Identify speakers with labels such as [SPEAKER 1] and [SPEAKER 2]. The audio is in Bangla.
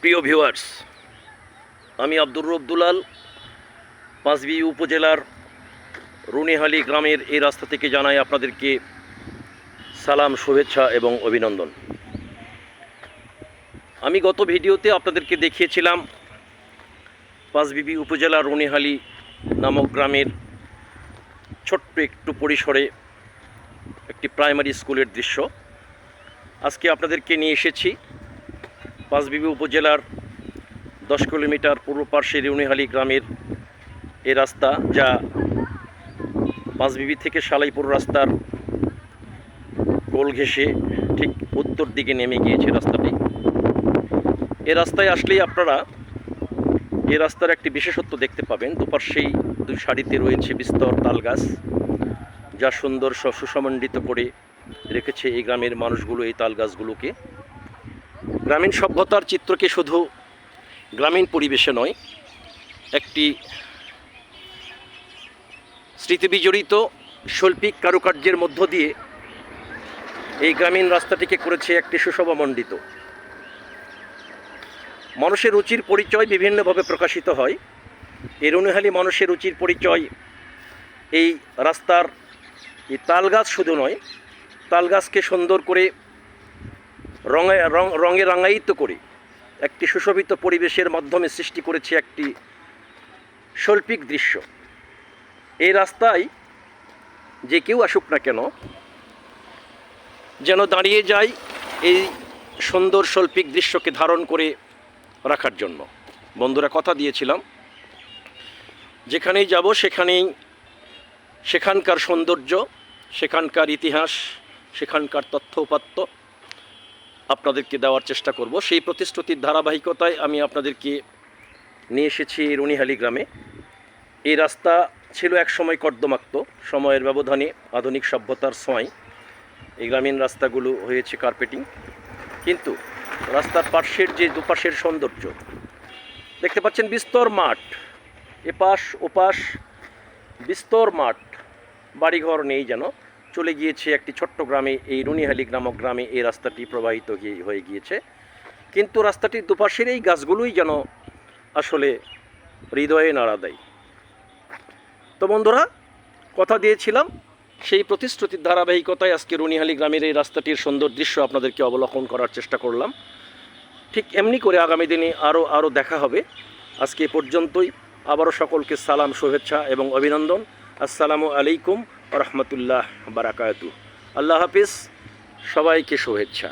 [SPEAKER 1] প্রিয় ভিউয়ার্স, আমি আব্দুর রব দুলাল পাঁচবি উপজেলার রুনিহালি গ্রামের এই রাস্তা থেকে জানাই আপনাদেরকে সালাম, শুভেচ্ছা এবং অভিনন্দন। আমি গত ভিডিওতে আপনাদেরকে দেখিয়েছিলাম পাঁচবিবি উপজেলার রুনিহালি নামক গ্রামের ছোট্ট একটু পরিসরে একটি প্রাইমারি স্কুলের দৃশ্য। আজকে আপনাদেরকে নিয়ে এসেছি পাঁচবিবি উপজেলার 10 কিলোমিটার পূর্ব পার্শ্বে রুনিহালি গ্রামের এই রাস্তা, যা পাঁচবিবি থেকে সালাইপুর রাস্তার কোল ঘেঁষে ঠিক উত্তর দিকে নেমে গিয়েছে রাস্তাটি। এই রাস্তায় আসলেই আপনারা এই রাস্তার একটি বিশেষত্ব দেখতে পাবেন। দুপার্শ্বেই দুই সারিতে রয়েছে বিস্তর তাল গাছ, যা সুন্দর সুসমণ্ডিত করে রেখেছে এই গ্রামের মানুষগুলো এই তাল গাছগুলোকে। গ্রামীণ সভ্যতার চিত্রকে শুধু গ্রামীণ পরিবেশে নয়, একটি স্মৃতিবিজড়িত শৈল্পিক কারুকার্যের মধ্য দিয়ে এই গ্রামীণ রাস্তাটিকে করেছে একটি সুশোভামণ্ডিত। মানুষের রুচির পরিচয় বিভিন্নভাবে প্রকাশিত হয়। এই রুনিহালি মানুষের রুচির পরিচয় এই রাস্তার এই তালগাছ শুধু নয়, তালগাছকে সুন্দর করে রঙে রাঙায়িত করে একটি সুশোভিত পরিবেশের মাধ্যমে সৃষ্টি করেছে একটি শৈল্পিক দৃশ্য। এই রাস্তায় যে কেউ আসুক না কেন যেন দাঁড়িয়ে যায় এই সুন্দর শৈল্পিক দৃশ্যকে ধারণ করে রাখার জন্য। বন্ধুরা, কথা দিয়েছিলাম যেখানেই যাব সেখানকার সৌন্দর্য, সেখানকার ইতিহাস, সেখানকার তথ্য উপাত্ত আপনাদেরকে দেওয়ার চেষ্টা করব। সেই প্রতিশ্রুতির ধারাবাহিকতায় আমি আপনাদেরকে নিয়ে এসেছি রুনিহালি গ্রামে। এই রাস্তা ছিল একসময় কর্দমাক্ত, সময়ের ব্যবধানে আধুনিক সভ্যতার ছোঁয়ায় এই গ্রামীণ রাস্তাগুলো হয়েছে কার্পেটিং। কিন্তু রাস্তার পার্শ্বের যে দুপাশের সৌন্দর্য দেখতে পাচ্ছেন, বিস্তর মাঠ, এপাশ ওপাশ বিস্তর মাঠ, বাড়িঘর নেই, যেন চলে গিয়েছে একটি ছোট্ট গ্রামে। এই রুনিহালি নামক গ্রামে এই রাস্তাটি প্রবাহিত হয়ে গিয়েছে। কিন্তু রাস্তাটির দুপাশের এই গাছগুলোই যেন আসলে হৃদয়ে নাড়া দেয়। তো বন্ধুরা, কথা দিয়েছিলাম, সেই প্রতিশ্রুতির ধারাবাহিকতায় আজকে রুনিহালি গ্রামের এই রাস্তাটির সুন্দর দৃশ্য আপনাদেরকে অবলোকন করার চেষ্টা করলাম। ঠিক এমনি করে আগামী দিনে আরও দেখা হবে। আজকে এ পর্যন্তই। আবারও সকলকে সালাম, শুভেচ্ছা এবং অভিনন্দন। আসসালামু আলাইকুম ওয়া রাহমাতুল্লাহ বারাকাতুহু। আল্লাহ হাফিজ, সবাইকে শুভেচ্ছা।